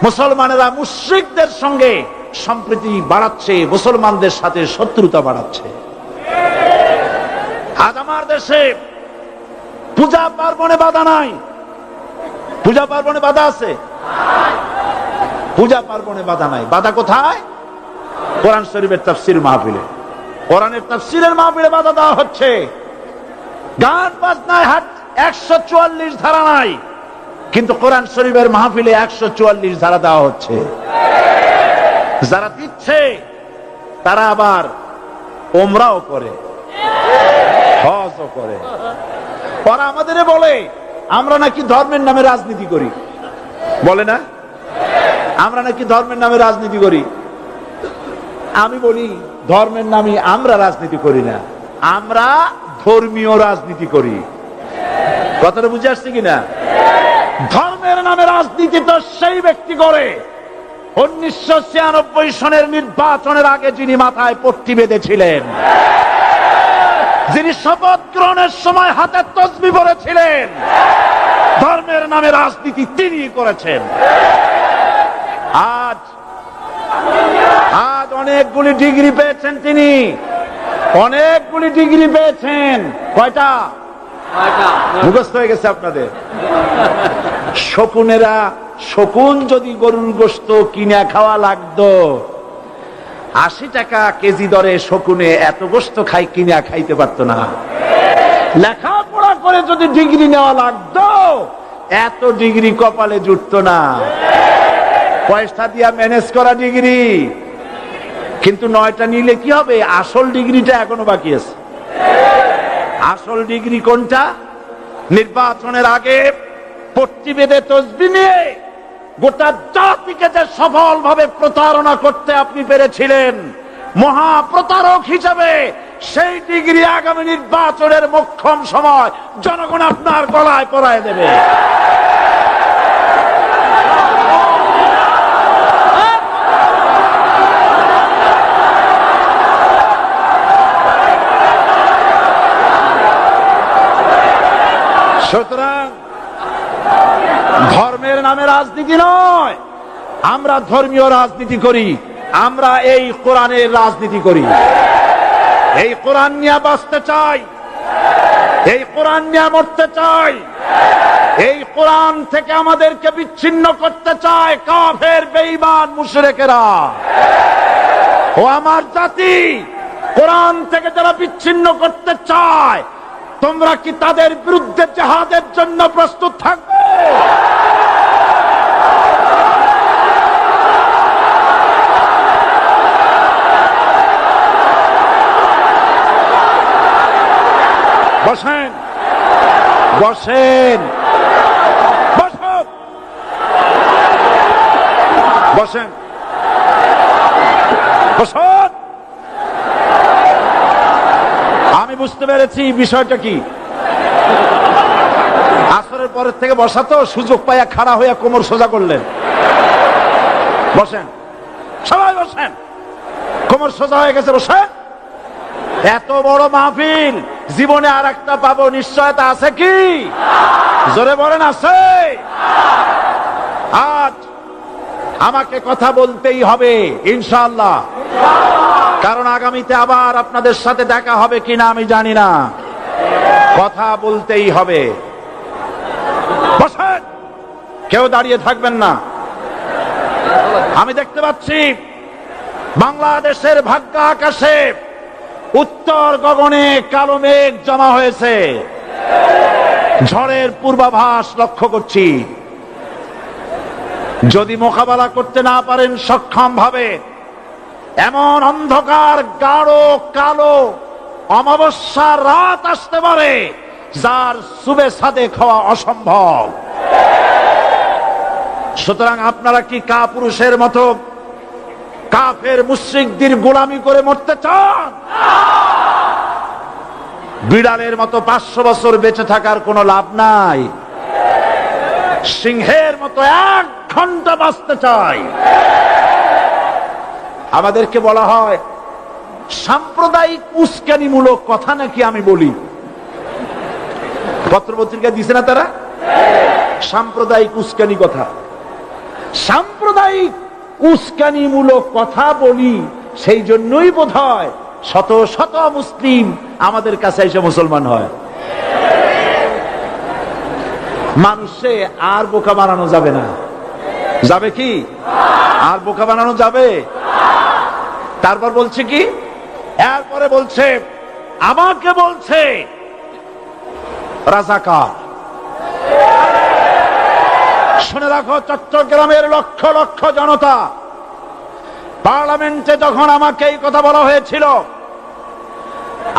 মুসলমানেরা মুশরিকদের সঙ্গে সম্প্রীতি বাড়াচ্ছে, মুসলমানদের সাথে শত্রুতা বাড়াচ্ছে। আজ আমার দেশে পূজা পার্বণে বাধা নাই। পূজা পার্বণে বাধা আছে? পূজা পার্বণে বাধা নাই। বাধা কোথায়? কোরআন শরীফের তাফসীর মাহফিলে। কোরআনের তাফসীরের মাহফিলে বাধা দেওয়া হচ্ছে। গান বাজনায় 144 ধারা নাই, কিন্তু কোরআন শরীফের মাহফিলে 144 ধারা দেওয়া হচ্ছে। যারা দিচ্ছে তারা আবার ওমরাও করে, হজও করে। ওরা আমাদের বলে আমরা নাকি ধর্মের নামে রাজনীতি করি। বলে না? আমরা নাকি ধর্মের নামে রাজনীতি করি। আমি বলি, ধর্মের নামে আমরা রাজনীতি করি না, আমরা ধর্মীয় রাজনীতি করি। কথাটা বুঝে আসছে কিনা? ধর্মের নামে রাজনীতি তো সেই ব্যক্তি করে 1996 সনের নির্বাচনের আগে যিনি মাথায় পট্টি বেঁধেছিলেন, যিনি শপথ গ্রহণের সময় হাতে তসবিহ পড়েছিলেন। ধর্মের নামে রাজনীতি তিনি করেছেন। আজ অনেকগুলি ডিগ্রি পেয়েছেন তিনি, অনেকগুলি ডিগ্রি পেয়েছেন। কয়টা? মুখস্থ হয়ে গেছে আপনাদের। শকুনেরা, শকুন যদি গরুর গোশত কিনে খাওয়া লাগতো, 80 টাকা কেজি দরে শকুনে এত গোশত কিনে খাইতে পারতো না। লেখাপড়া করে যদি ডিগ্রি নেওয়া লাগতো, এত ডিগ্রি কপালে জুটতো না। পয়সা দিয়া ম্যানেজ করা ডিগ্রি, কিন্তু 9টা নিলে কি হবে? আসল ডিগ্রিটা এখনো বাকি আছে। আসল ডিগ্রি কোনটা? নির্বাচনের আগে পট্টি বেঁধে তসবি নিয়ে গোটা জাতিকে যে সফলভাবে প্রতারণা করতে আপনি পেরেছিলেন মহা প্রতারক হিসেবে, সেই ডিগ্রি আগামী নির্বাচনের মোক্ষম সময় জনগণ আপনার গলায় পরায় দেবে। সুতরাং ধর্মের নামে রাজনীতি নয়, আমরা ধর্মীয় রাজনীতি করি, আমরা এই কোরআনের রাজনীতি করি। এই কোরআন নিয়ে বাঁচতে চাই, এই কোরআন নিয়ে মরতে চাই। এই কোরআন থেকে আমাদেরকে বিচ্ছিন্ন করতে চায় কাফের, বেঈমান, মুশরিকেরা। ও আমার জাতি, কোরআন থেকে যারা বিচ্ছিন্ন করতে চায়, তোমরা কি তাদের বিরুদ্ধে জিহাদের জন্য প্রস্তুত থাকবে? বসেন, বসেন, বসেন, বসেন, বসেন। আমি বুঝতে পেরেছি বিষয়টা কি। আসরের পরের থেকে বসা তো, সুযোগ পাইয়া খাড়া হইয়া কোমর সোজা করলেন। বসেন, সবাই বসেন। কোমর সোজা হয়ে গেছে, বসেন। এত বড় মাহফিল, জীবনে আর একটা পাবো নিশ্চয়তা আছে কি? জোরে বলেন, আছে? আজ আমাকে কথা বলতেই হবে ইনশাআল্লাহ, কারণ আগামীতে আবার আপনাদের সাথে দেখা হবে কিনা আমি জানি না। কথা বলতেই হবে। বসেন, কেউ দাঁড়িয়ে থাকবেন না। আমি দেখতে পাচ্ছি বাংলাদেশের ভাগ্য আকাশে উত্তর গগনে কালো মেঘ জমা হয়েছে, ঝড়ের পূর্বাভাস লক্ষ্য করছি। যদি মোকাবেলা করতে না পারেন সক্ষম ভাবে, এমন অন্ধকার গাঢ় কালো অমাবস্যার রাত আসতে পারে যার সুবে সাদে খাওয়া অসম্ভব। সুতরাং আপনারা কি কাপুরুষের মতো কাফের মুশরিকদের গোলামি করে মরতে চান? বিড়ালের মতো 500 বছর বেঁচে থাকার কোনো লাভ নাই। সিংহের মতো 1 ঘন্টা বাঁচতে চাই। আমাদেরকে বলা হয় সাম্প্রদায়িক উস্কানিমূলক কথা নাকি আমি বলি। পত্রপত্রিকা দিছে না তারা? সাম্প্রদায়িক উস্কানি কথা, সাম্প্রদায়িক উস্কানিমূলক কথা বলি। সেই জন্যই বোধহয় শত শত মুসলিম আমাদের কাছে এসে মুসলমান হয়। মানুষে আর বোকা বানানো যাবে না। যাবে কি? আর বোকা বানানো যাবে? তারপর বলছে কি? এরপরে বলছে, আমাকে বলছে রাজাকার। শুনে রাখো, চট্টগ্রামের লক্ষ লক্ষ জনতা, পার্লামেন্টে যখন আমাকে এই কথা বলা হয়েছিল,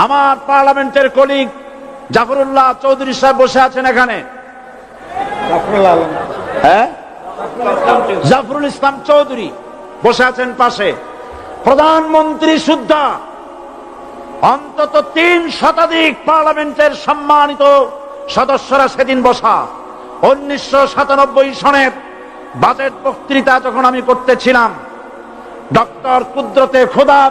আমার পার্লামেন্টের কলিগ জাফরুল্লাহ চৌধুরী সাহেব বসে আছেন এখানে। হ্যাঁ, জাফরুল ইসলাম চৌধুরী বসে আছেন পাশে। প্রধানমন্ত্রী সুদ্ধা, অন্তত 3 শতাধিক পার্লামেন্টের সম্মানিত সদস্যরা সেদিন বসা। 1997 সনের বাজেট বক্তৃতা যখন আমি করতেছিলাম, ডক্টর কুদরতে খোদা,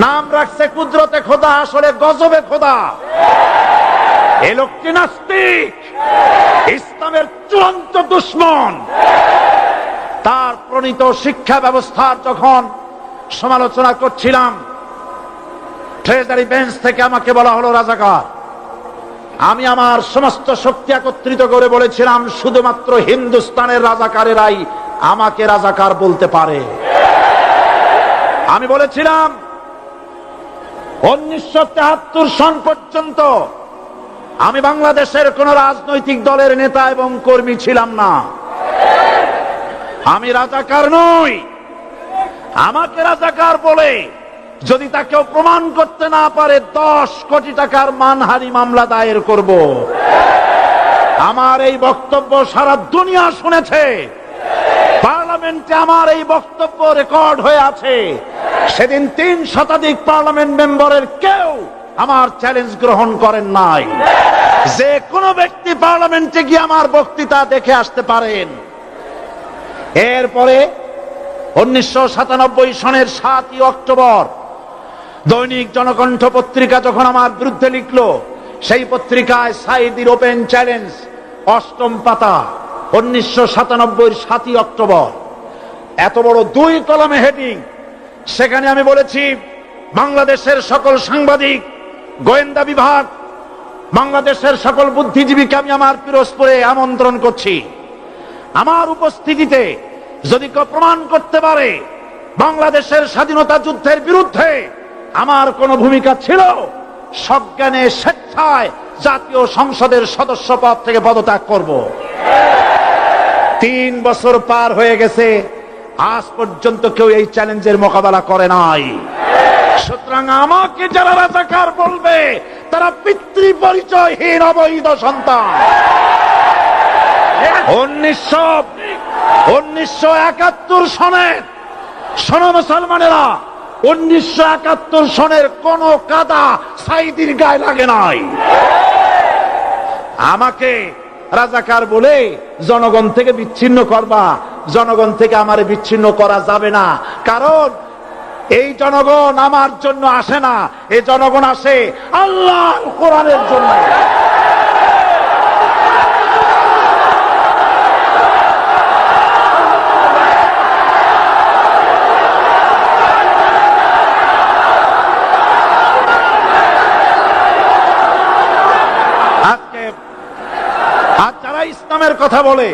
নাম রাখছে কুদরতে খোদা, আসলে গজবে খোদা। এই লোকটি নাস্তিক, ইসলামের চূড়ান্ত দুশমন। তার প্রণীত শিক্ষা ব্যবস্থার যখন সমালোচনা করছিলাম, ট্রেজারি বেঞ্চ থেকে আমাকে বলা হলো রাজাকার। আমি আমার সমস্ত শক্তি একত্রিত করে বলেছিলাম, শুধুমাত্র হিন্দুস্তানের রাজাকারেরাই আমাকে রাজাকার বলতে পারে। আমি বলেছিলাম 1973 সন পর্যন্ত আমি বাংলাদেশের কোন রাজনৈতিক দলের নেতা এবং কর্মী ছিলাম না। আমি রাজাকার নই। আমাকে রাজাকার বলে যদি তাকেও প্রমাণ করতে না পারে 10 কোটি টাকার মানহানি মামলা দায়ের করব। আমার এই বক্তব্য সারা দুনিয়া শুনেছে। পার্লামেন্টে আমার এই বক্তব্য রেকর্ড হয়ে আছে। সেদিন 3 শতাধিক পার্লামেন্ট মেম্বারের কেউ আমার চ্যালেঞ্জ গ্রহণ করেন নাই। যে কোনো ব্যক্তি পার্লামেন্টে গিয়ে আমার বক্তৃতা দেখে আসতে পারেন। এরপরে 1997 সনের 7 অক্টোবর দৈনিক জনকণ্ঠ পত্রিকা যখন আমার বিরুদ্ধে লিখল, সেই পত্রিকায় সাঈদীর ওপেন চ্যালেঞ্জ 8ম পাতা, 1997 7 অক্টোবর, এত বড় 2 কলামে হেডিং। সেখানে আমি বলেছি, বাংলাদেশের সকল সাংবাদিক, গোয়েন্দা বিভাগ, বাংলাদেশের সকল বুদ্ধিজীবীকে আমি আমার পিরোজপুরে আমন্ত্রণ করছি। আমার উপস্থিতিতে যদি কেউ প্রমাণ করতে পারে বাংলাদেশের স্বাধীনতা যুদ্ধের বিরুদ্ধে আমার কোন ভূমিকা ছিল, সজ্ঞানে স্বেচ্ছায় জাতীয় সংসদের সদস্য পদ থেকে পদত্যাগ করব। 3 বছর পার হয়ে গেছে, আজ পর্যন্ত কেউ এই চ্যালেঞ্জের মোকাবেলা করে নাই। সুতরাং আমাকে যারা রাজাকার বলবে তারা পিতৃ পরিচয়হীন অবৈধ সন্তান। 1971 সনের, শোনো মুসলমানেরা, 1971 সনের কোন কাদা সাঈদীর গায়ে লাগে নাই। আমাকে রাজাকার বলে জনগণ থেকে বিচ্ছিন্ন করবা, জনগণ থেকে আমারে বিচ্ছিন্ন করা যাবে না। কারণ এই জনগণ আমার জন্য আসে না, এই জনগণ আসে আল্লাহর কোরআনের জন্য। আর যারা ইসলামের কথা বলে,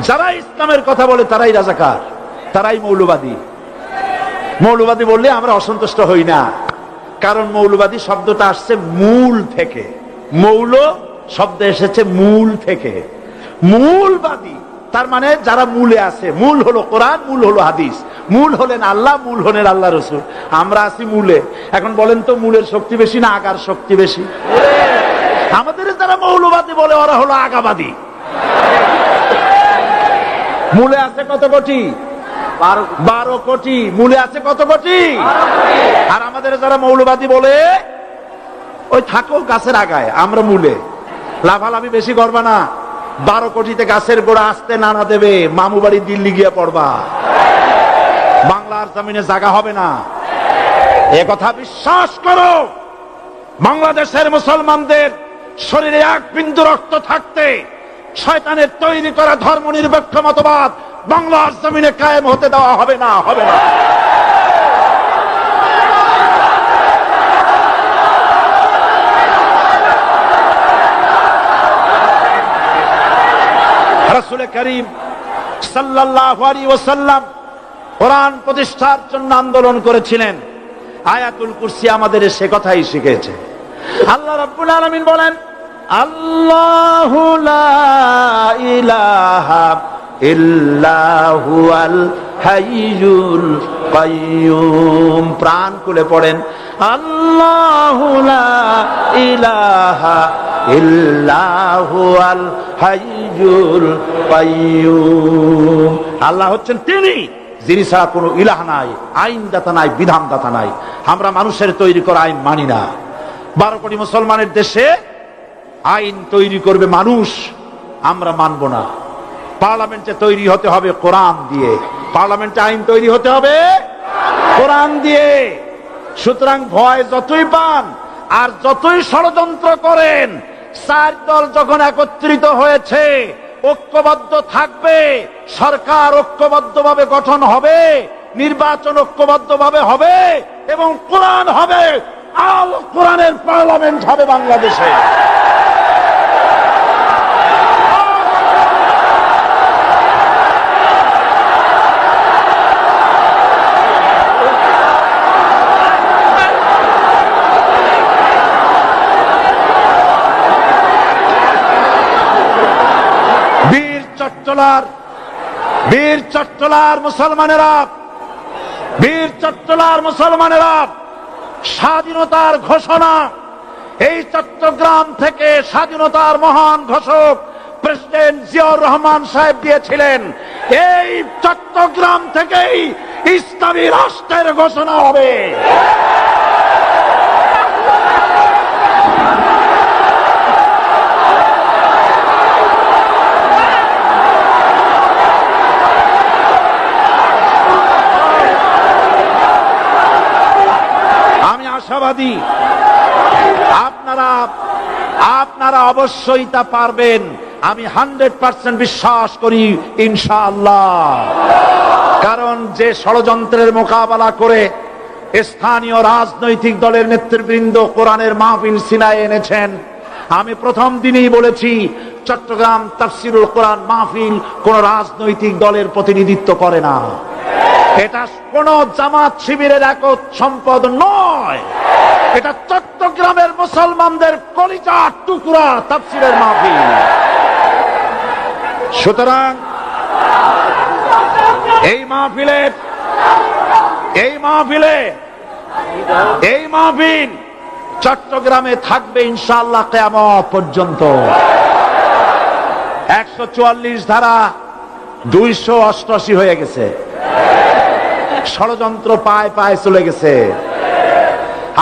যারা ইসলামের কথা বলে তারাই রাজাকার, তারাই মৌলবাদী। মৌলবাদী বললে আমরা অসন্তুষ্ট হই না, কারণ মৌলবাদী শব্দটা আসছে মূল থেকে। মৌল শব্দ এসেছে মূল থেকে। মূলবাদী তার মানে যারা মূলে আছে। মূল হলো কোরআন, মূল হলো হাদিস, মূল হলেন আল্লাহ, মূল হলেন আল্লাহ রসুল। আমরা আছি মূলে। এখন বলেন তো মূলের শক্তি বেশি না আগার শক্তি বেশি? আমাদের যারা মৌলবাদী বলে ওরা হলো আগাবাদী। মূলে আছে কত কোটি? 12 কোটি। মূলে আছে কত কোটি? আর আমাদের যারা মৌলবাদী বলে ওই থাকো গাছের আগায়, আমরা মূলে। লাফালাফি বেশি করবা না, 12 কোটিতে গাছের গোড়া আসতে নানা দেবে, মামু বাড়ি দিল্লি গিয়ে পড়বা, বাংলার জমিনে জায়গা হবে না। এ কথা বিশ্বাস করো। বাংলাদেশের মুসলমানদের শরীরে 1 বিন্দু রক্ত থাকতে শয়তানের তৈরি করা ধর্ম নিরপেক্ষ মতবাদ বাংলার জমিনে কায়েম হতে দেওয়া হবে না, হবে না। রাসূল করিম সাল্লাল্লাহু আলাইহি ওয়াসাল্লাম কোরআন প্রতিষ্ঠার জন্য আন্দোলন করেছিলেন। আয়াতুল কুরসি আমাদের সে কথাই শিখেছে। আল্লাহ রাব্বুল আলামিন বলেন, আল্লাহু লা ইলাহা ইল্লা হুয়াল হাইয়ুল কাইয়্যুম। প্রাণ খুলে পড়েন, আল্লাহু লা ইলাহা ইল্লা হুয়াল হাইয়ুল কাইয়্যুম। আল্লাহ হচ্ছেন তিনি যিনি ছাড়া কোনো ইলাহ নাই, আইনদাতা নাই, বিধানদাতা নাই। আমরা মানুষের তৈরি করা আইন মানি না। 12 কোটি মুসলমানের দেশে আইন তৈরি করবে মানুষ, আমরা মানব না। পার্লামেন্টে তৈরি হতে হবে কোরআন দিয়ে, পার্লামেন্টে আইন তৈরি হতে হবে কোরআন দিয়ে। সুতরাং ভয় যতই পান আর যতই ষড়যন্ত্র করেন, 4 দল যখন একত্রিত হয়েছে, ঐক্যবদ্ধ থাকবে, সরকার ঐক্যবদ্ধভাবে গঠন হবে, নির্বাচন ঐক্যবদ্ধভাবে হবে এবং কোরআন হবে, আল কোরআনের পার্লামেন্ট হবে বাংলাদেশে। বীর চট্টলার মুসলমানেরা স্বাধীনতার ঘোষণা, এই চট্টগ্রাম থেকে স্বাধীনতার মহান ঘোষক প্রেসিডেন্ট জিয়াউর রহমান সাহেব দিয়েছিলেন। এই চট্টগ্রাম থেকেই ইসলামী রাষ্ট্রের ঘোষণা হবে। আশাবাদী আপনারা অবশ্যই তা পারবেন, আমি 100% বিশ্বাস করি ইনশাআল্লাহ। কারণ যে ষড়যন্ত্রের মোকাবেলা করে স্থানীয় রাজনৈতিক দলের নেতৃবৃন্দ কোরআনের মাহফিল সিনায় এনেছেন, আমি প্রথম দিনেই বলেছি চট্টগ্রাম তাফসিরুল কোরআন মাহফিল কোন রাজনৈতিক দলের প্রতিনিধিত্ব করে না। এটা কোন জামাত শিবিরের একক সম্পদ নয়, এটা চট্টগ্রামের মুসলমানদের কলিজার টুকরা তাফসিরের মাহফিল। সুতরাং এই মাহফিল চট্টগ্রামে থাকবে ইনশাআল্লাহ কিয়ামত পর্যন্ত। 144 ধারা 288 হয়ে গেছে, ষড়যন্ত্র পায় পায় চলে গেছে।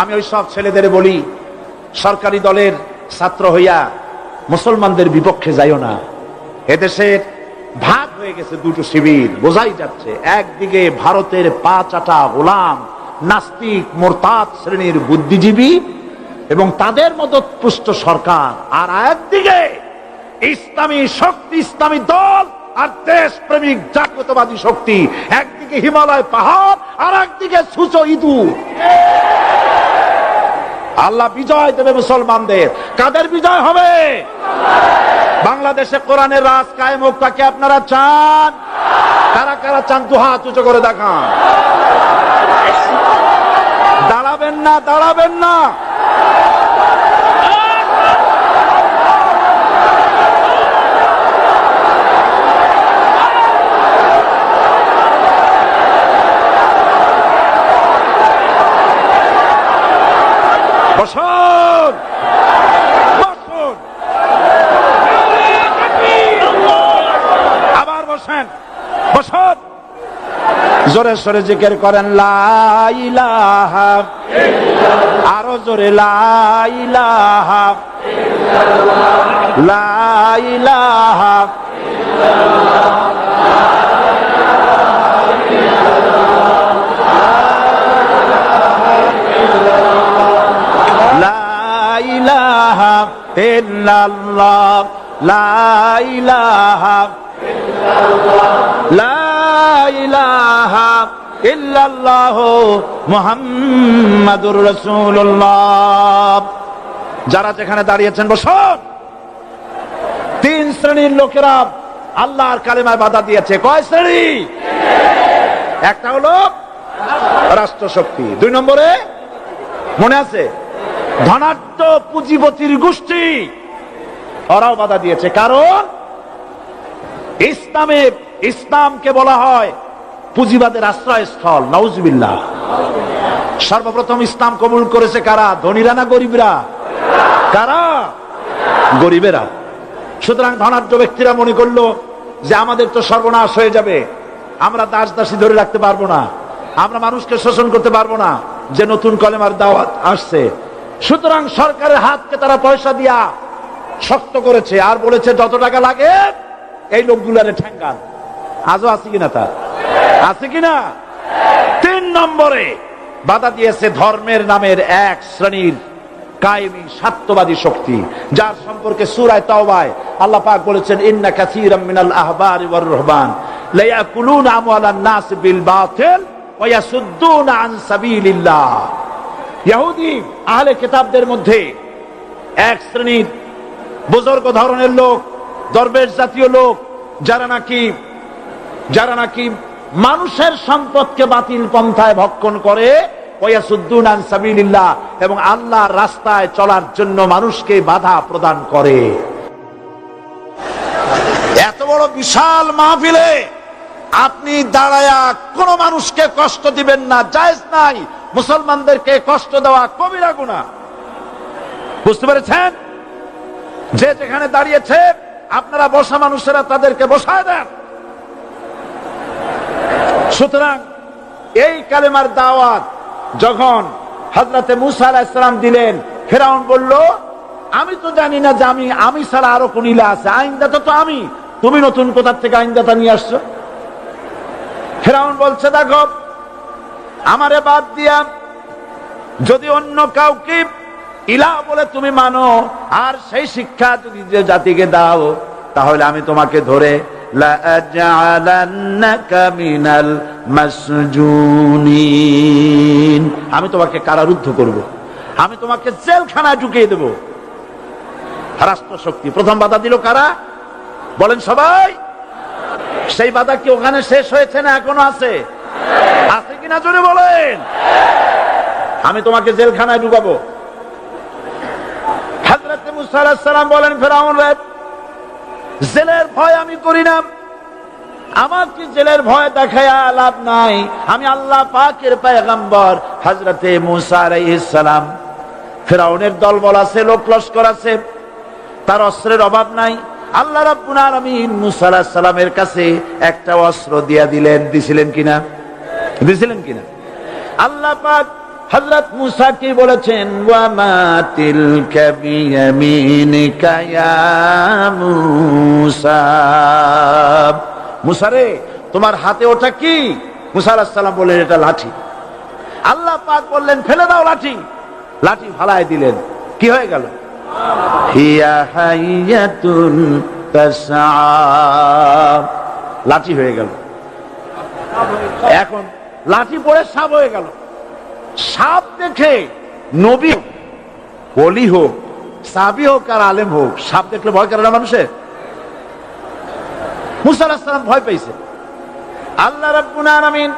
আমি ওই সব ছেলেদের বলি, সরকারি দলের ছাত্র হইয়া মুসলমানদের বিপক্ষে যাইও না। এদেশের ভাগ হয়ে গেছে দুটো শিবির, বোঝাই যাচ্ছে। একদিকে ভারতের পা চাটা গোলাম নাস্তিক মোরতাদ শ্রেণীর বুদ্ধিজীবী এবং তাদের মদতপুষ্ট সরকার, আর একদিকে ইসলামী শক্তি, ইসলামী দল আর দেশ প্রেমিক জাতীয়তাবাদী শক্তি। একদিকে হিমালয় পাহাড় আর একদিকে সূচ ইঁদুর। আল্লাহ বিজয় দেবে মুসলমানদের। কাদের বিজয় হবে? বাংলাদেশে কোরআনের রাজ কায়েম হোক, তাকে আপনারা চান? কারা কারা চান? দু হাত উঁচু করে দেখান। দাঁড়াবেন না, দাঁড়াবেন না। বসুন, বসুন, আবার বসেন, বসুন। জোরে সরে জিকির করেন লা ইলাহা ইল্লাল্লাহ, আরো জোরে লা ইলাহা ইল্লাল্লাহ, লা ইলাহা ইল্লাল্লাহ। ইল্লাল্লাহ, লা ইলাহা ইল্লাল্লাহ, লা ইলাহা ইল্লাল্লাহ মুহাম্মাদুর রাসূলুল্লাহ। যারা যেখানে দাঁড়িয়েছেন বসুন। 3 শ্রেণীর লোকেরা আল্লাহর কালেমায় বাধা দিয়েছে। কয় শ্রেণী? একটা হলো রাষ্ট্রশক্তি, 2 নম্বরে মনে আছে ধনাঢ্য পুঁজিপতির গোষ্ঠী, ওরাও বাধা দিয়েছে। কারণ ইসলামকে বলা হয় পুঁজিবাদের আশ্রয়স্থল। নাউজুবিল্লাহ। সর্বপ্রথম ইসলাম কবুল করেছে কারা? ধনীরা না গরিবরা? কারা? গরিবেরা। সুতরাং ধনাঢ্য ব্যক্তিরা মনে করলো যে আমাদের তো সর্বনাশ হয়ে যাবে, আমরা দাস দাসী ধরে রাখতে পারবো না, আমরা মানুষকে শোষণ করতে পারবো না, যে নতুন কলেমার দাওয়াত আসছে। সুতরাং সরকারের হাতকে তারা পয়সা দিয়া শক্ত করেছে আর বলেছে যত টাকা লাগে এই লোকগুলারে ঠ্যাঙ্গান। আজও আছে কিনা? তা আছে কিনা? 3 নম্বরে বাধা দিয়েছে ধর্মের নামের এক শ্রেণীর কায়েমি স্বার্থবাদী শক্তি, যার সম্পর্কে সূরা তাওবায় আল্লাহ পাক বলেছেন ইন্না কাসীরাম মিনাল আহবারি ওয়ার রুহবান লা ইয়াকুলুনা আমওয়ালান নাস বিল বাতিল ওয়া ইয়াসুদ্দুনা আন সাবিলিল্লাহ। ইহুদি আহলে কিতাবদের মধ্যে এক শ্রেণীর বুজুর্গ ধরনের লোক, দরবেশ জাতীয় লোক, যারা নাকি মানুষের সম্পদকে বাতিল পন্থায় ভক্ষণ করে, ওয়া ইয়াসুদ্দুনা আন সাবিলিল্লাহ, এবং আল্লাহর রাস্তায় চলার জন্য মানুষকে বাধা প্রদান করে। এত বড় বিশাল মাহফিলে আপনি দাঁড়ায়া কোন মানুষকে কষ্ট দিবেন না, জায়েজ নাই। মুসলমানদেরকে কষ্ট দেওয়া কবিরা গুনাহ। বুঝতে পেরেছেন? যে যেখানে দাঁড়িয়েছে আপনারা বসা মানুষেরা তাদেরকে বসায় দেন। সুতরাং এই কালেমার দাওয়াত যখন হযরতে মুসা আলাইহিস সালাম দিলেন, ফিরআউন বলল, আমি তো জানি না যে আমি ছাড়া আরো কোন ইলাহ আছে, আইনদাতা তো আমি, তুমি নতুন কোথা থেকে আইনদাতা নিয়ে আসছো? ফিরআউন বলছে, দেখো, আমারে বাদ দিয়া যদি অন্য কাউকে ইলাহ বলে তুমি মানো, আর সেই শিক্ষা যদি যে জাতিকে দাও, তাহলে আমি তোমাকে ধরে লাআজআলান্নাকা মিনাল মাসজুনিন, আমি তোমাকে কারারুদ্ধ করব, আমি তোমাকে জেলখানায় ঢুকিয়ে দেব। রাষ্ট্রশক্তি প্রথম বাধা দিল কারা? বলেন সবাই। সেই বাধা কি ওখানে শেষ হয়েছে না এখনো আছে? আছে কিনা জোরে বলেন। আমি তোমাকে জেলখানায় ঢুকাবো। হযরত মুসা আলাইহিস সালাম বলেন, ফিরআউন রে, জেলের ভয় আমি করি না, আমার কি জেলের ভয় দেখায়া লাভ নাই। আমি আল্লাহ পাকের পয়গম্বর হযরতে মুসা আলাইহিস সালাম। ফিরআউনের দলবল আছে, লোক লস্কর আছে, তার অস্ত্রের অভাব নাই। আল্লাহ রাব্বুল আলামিন মুসা আলাইহিস সালামের কাছে একটা অস্ত্র দিয়া দিলেন। দিছিলেন কিনা? আল্লাহ পাক হযরত মুসা কি বলেছেন, ওয়া মা তিলকা বিয়ামিনিকা ইয়া মুসা, মুসা রে, তোমার হাতে ওটা কি? মুসা আলাইহিস সালাম বললেন, এটা লাঠি। আল্লাহ পাক বললেন, ফেলে দাও লাঠি। লাঠি ফালায় দিলেন। কি হয়ে গেল? হিয়া হাইয়াতুন তাসআ, লাঠি হয়ে গেল। এখন লাঠি পড়ে সাপ হয়ে গেল। সাপ দেখে নবী হোক, ওলি হোক, সাহাবী হোক আর আলেম হোক, সাপ দেখলে ভয় করে না মানুষের? মুসা আলাইহিস সালাম ভয় পেয়েছে। আল্লাহ রাব্বুল আলামিন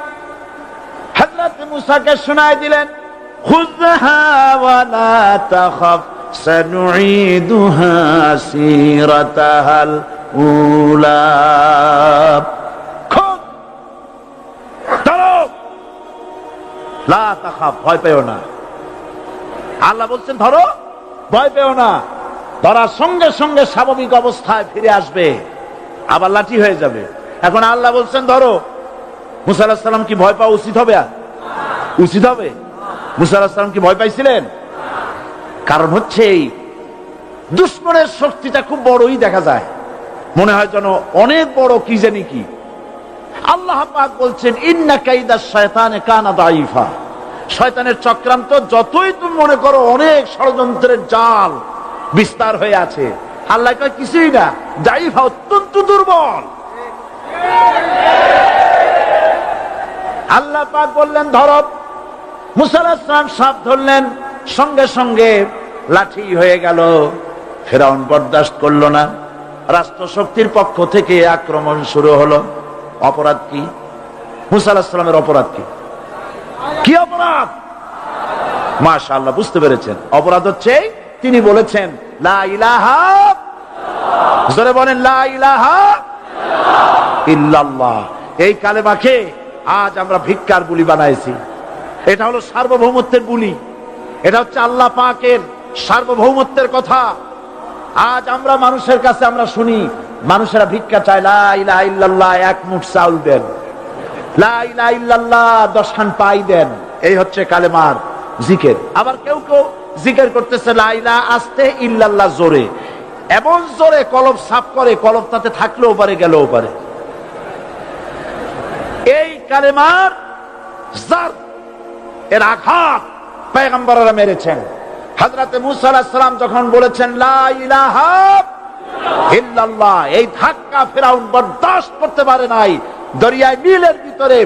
হযরত মুসাকে শোনায় দিলেন, খুযহা ওয়া লা তাখাফ সানুঈদুহা সিরাতাহাল উলা, লা তাখাফ, ভয় পেও না। আল্লাহ বলছেন ধরো, ভয় পেও না। ধরার সঙ্গে সঙ্গে স্বাভাবিক অবস্থায় ফিরে আসবে, আবার লাঠি হয়ে যাবে। এখন আল্লাহ বলছেন ধরো। মুসা আলাইহিস সালাম কি ভয় পাওয়া উচিত হবে? উচিত হবে? মুসা আলাইহিস সালাম কি ভয় পাইছিলেন? কারণ হচ্ছে এই দুশমনের শক্তিটা খুব বড়ই দেখা যায়, মনে হয় যেন অনেক বড়, কি জানি কি। আল্লাহ পাক বলছেন, ইন্না কাইদাশ শায়তানে কানা দাঈফা, শয়তানের চক্রান্ত যতই তুমি মনে করো অনেক ষড়যন্ত্রের জাল বিস্তার হয়ে আছে, আল্লাহ কয় কিছুই না, দাঈফা, অত্যন্ত দুর্বল। আল্লাহ পাক বললেন ধরো। মুসা আলাইহিস সালাম সাপ ধরলেন, সঙ্গে সঙ্গে লাঠি হয়ে গেল। ফিরআউন বরদাস্ত করলো না, রাষ্ট্রশক্তির পক্ষ থেকে আক্রমণ শুরু হলো। অপরাধ কি? মুসা আলাইহিস সালামের অপরাধ কি? কি অপরাধ? মাশাআল্লাহ, বুঝতে পেরেছেন। অপরাধ হচ্ছে তিনি বলেছেন লা ইলাহা, জোরে বলেন লা ইলাহা ইল্লাল্লাহ। এই কালেমাকে আজ আমরা ভিক্ষার বুলি বানাইছি। এটা হলো সার্বভৌমত্বের বুলি, এটা হচ্ছে আল্লাহ পাকের সার্বভৌমত্বের কথা। আজ আমরা মানুষের কাছে আমরা শুনি, মানুষেরা ভিক্ষা চায়, লা ইলাহা ইল্লাল্লাহ, এক মুঠ চাউল দেন, লা ইলাহা ইল্লাল্লাহ 10 খান পাই দেন। এই হচ্ছে কালেমার জিকির। আবার কেউ কেউ জিকির করতেছে লা ইলাহা আস্তে, ইল্লাল্লাহ জোরে, এমন জোরে কলব সাফ করে, কলব তাতে থাকলেও পারে গেলেও পারে। এই কালেমার জার, এর আঘাত পয়গম্বররা মেরেছেন। হযরতে মুসা আলাইহিস সালাম যখন বলেছেন লা ইলাহা ইল্লাল্লাহ, এই ধাক্কা ফিরআউন বরদাস্ত করতে পারে নাই। দরিয়ায় নীলের ভিতরে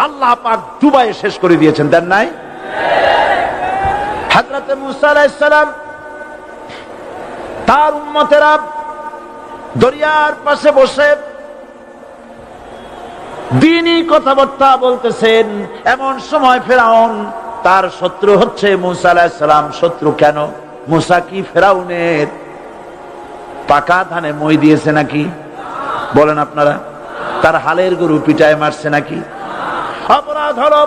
আল্লাহ পাক ডুবাইয়ে শেষ করে দিয়েছেন, দেন নাই? হযরত মুসা আলাইহিস সালাম তার উম্মতেরা দরিয়ার পাশে বসে দ্বীনি কথাবার্তা বলতেছেন। এমন সময় ফেরাউন, তার শত্রু হচ্ছে মুসা আলাইহিস সালাম। শত্রু কেন? মুসা কি ফেরাউনের পাকা ধানে মই দিয়েছে নাকি? বলেন আপনারা। তার হালের গরু পিটায় মারছে নাকি? অপরাধ হলো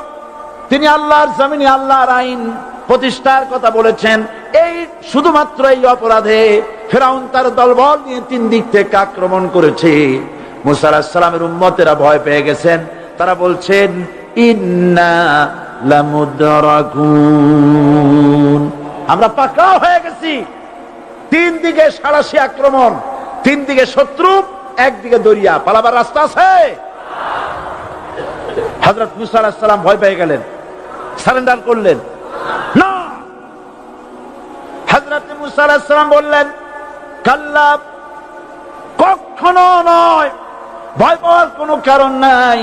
তিনি আল্লাহর জমিনে আল্লাহর আইন প্রতিষ্ঠার কথা বলেছেন। এই শুধুমাত্র এই অপরাধে ফেরাউন তার দলবল নিয়ে 3 দিক থেকে আক্রমণ করেছে। মুসা আলাইহিস সালামের উম্মতেরা ভয় পেয়ে গেছেন। তারা বলছেন ইন্না লামুদরাকুন, আমরা পাকড়াও হয়ে গেছি। 3 দিকে সাড়াশি আক্রমণ, 3 দিকে শত্রু, একদিকে দরিয়া, পালাবার রাস্তা আছে? হযরত মুসা আলাইহিস সালাম ভয় পেয়ে গেলেন, সারেন্ডার করলেন না। হযরত মুসা আলাইহিস সালাম বললেন কাল্লা, কখনো নয়, ভয় পাওয়ার কোনো কারণ নাই।